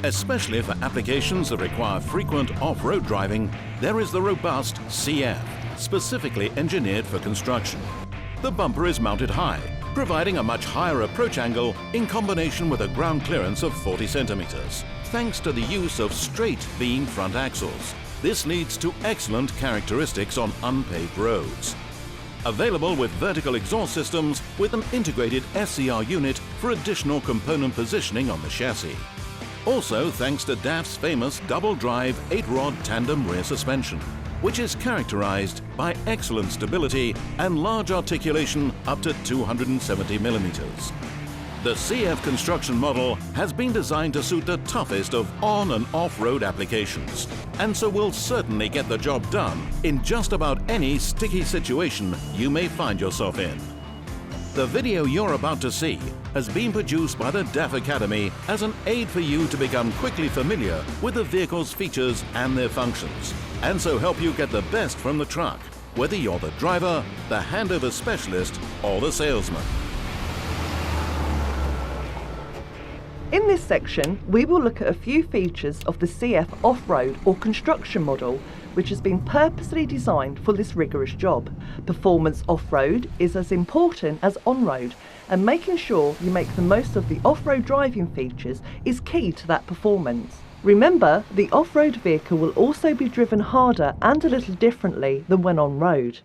Especially for applications that require frequent off-road driving, there is the robust CF, specifically engineered for construction. The bumper is mounted high, providing a much higher approach angle in combination with a ground clearance of 40 centimeters, thanks to the use of straight beam front axles. This leads to excellent characteristics on unpaved roads. Available with vertical exhaust systems with an integrated SCR unit for additional component positioning on the chassis. Also thanks to DAF's famous double-drive 8-rod tandem rear suspension, which is characterized by excellent stability and large articulation up to 270 millimeters. The CF construction model has been designed to suit the toughest of on- and off-road applications, and so will certainly get the job done in just about any sticky situation you may find yourself in. The video you're about to see has been produced by the DAF Academy as an aid for you to become quickly familiar with the vehicle's features and their functions, and so help you get the best from the truck, whether you're the driver, the handover specialist, or the salesman. In this section, we will look at a few features of the CF off-road or construction model, which has been purposely designed for this rigorous job. Performance off-road is as important as on-road, and making sure you make the most of the off-road driving features is key to that performance. Remember, the off-road vehicle will also be driven harder and a little differently than when on-road.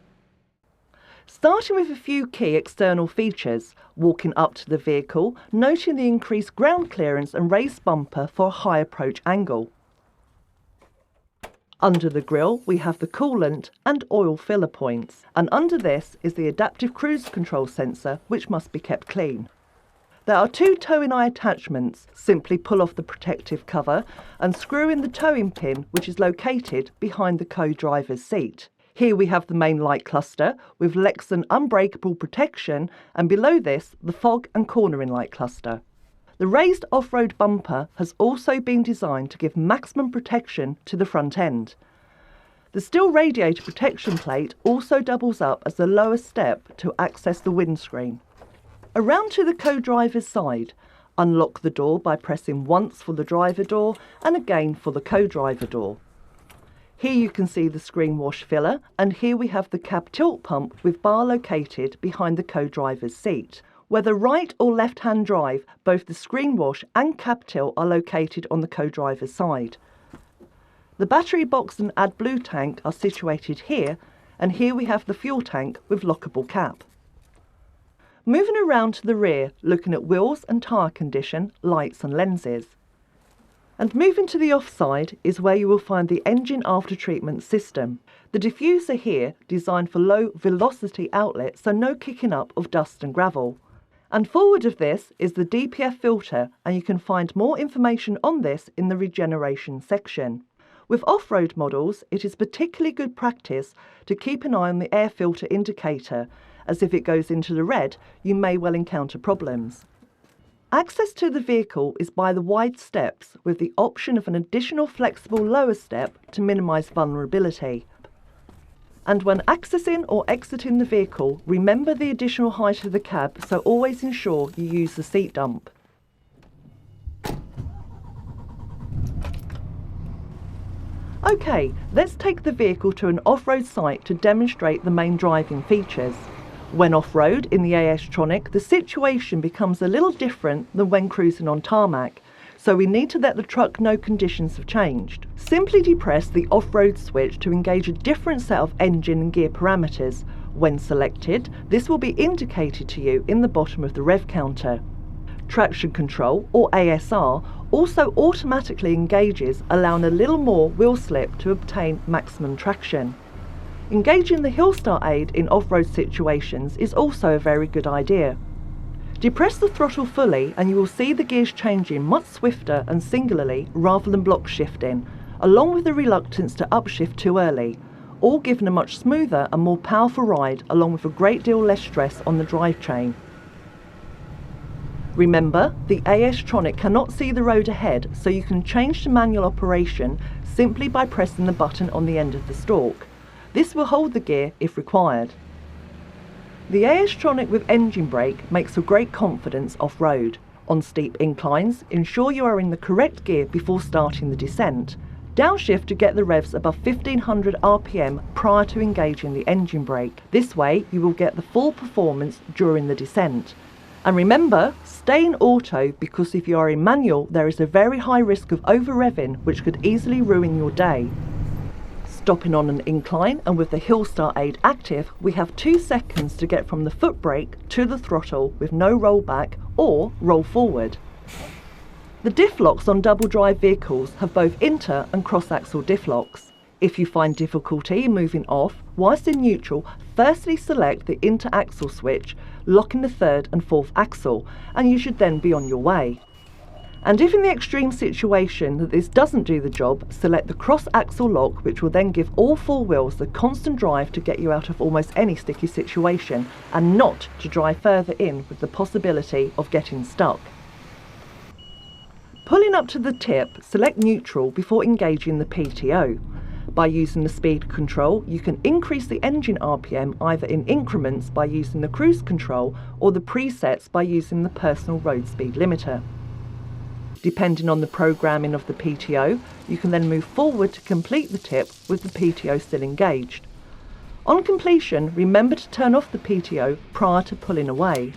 Starting with a few key external features, walking up to the vehicle, noting the increased ground clearance and raised bumper for a high approach angle. Under the grille we have the coolant and oil filler points, and under this is the adaptive cruise control sensor, which must be kept clean. There are two towing eye attachments. Simply pull off the protective cover and screw in the towing pin, which is located behind the co-driver's seat. Here we have the main light cluster with Lexan unbreakable protection, and below this the fog and cornering light cluster. The raised off-road bumper has also been designed to give maximum protection to the front end. The steel radiator protection plate also doubles up as the lower step to access the windscreen. Around to the co-driver's side, unlock the door by pressing once for the driver door and again for the co-driver door. Here you can see the screen wash filler, and here we have the cab tilt pump with bar located behind the co-driver's seat. Whether right or left-hand drive, both the screen wash and cab tilt are located on the co-driver's side. The battery box and AdBlue tank are situated here, and here we have the fuel tank with lockable cap. Moving around to the rear, looking at wheels and tyre condition, lights and lenses. And moving to the offside is where you will find the engine after-treatment system. The diffuser here designed for low velocity outlet, so no kicking up of dust and gravel. And forward of this is the Dpf filter, and you can find more information on this in the regeneration section. With off-road models, it is particularly good practice to keep an eye on the air filter indicator, as if it goes into the red, you may well encounter problems. Access to the vehicle is by the wide steps, with the option of an additional flexible lower step to minimise vulnerability. And when accessing or exiting the vehicle, remember the additional height of the cab, so always ensure you use the seat dump. OK, let's take the vehicle to an off-road site to demonstrate the main driving features. When off-road in the AS-tronic, the situation becomes a little different than when cruising on tarmac, so we need to let the truck know conditions have changed. Simply depress the off-road switch to engage a different set of engine and gear parameters. When selected, this will be indicated to you in the bottom of the rev counter. Traction control, or ASR, also automatically engages, allowing a little more wheel slip to obtain maximum traction. Engaging the hill start aid in off-road situations is also a very good idea. Depress the throttle fully and you will see the gears changing much swifter and singularly rather than block shifting, along with the reluctance to upshift too early, all giving a much smoother and more powerful ride, along with a great deal less stress on the drivetrain. Remember, the AS-tronic cannot see the road ahead, so you can change to manual operation simply by pressing the button on the end of the stalk. This will hold the gear if required. The AS-tronic with engine brake makes for great confidence off-road. On steep inclines, ensure you are in the correct gear before starting the descent. Downshift to get the revs above 1500 RPM prior to engaging the engine brake. This way you will get the full performance during the descent. And remember, stay in auto, because if you are in manual there is a very high risk of over-revving which could easily ruin your day. Stopping on an incline and with the hill start aid active, we have 2 seconds to get from the foot brake to the throttle with no roll back or roll forward. The diff locks on double drive vehicles have both inter and cross axle diff locks. If you find difficulty in moving off whilst in neutral, firstly select the inter axle switch, locking the 3rd and 4th axle, and you should then be on your way. And if in the extreme situation that this doesn't do the job, select the cross axle lock, which will then give all 4 wheels the constant drive to get you out of almost any sticky situation and not to drive further in with the possibility of getting stuck. Pulling up to the tip, select neutral before engaging the PTO. By using the speed control, you can increase the engine RPM either in increments by using the cruise control or the presets by using the personal road speed limiter. Depending on the programming of the PTO, you can then move forward to complete the tip with the PTO still engaged. On completion, remember to turn off the PTO prior to pulling away.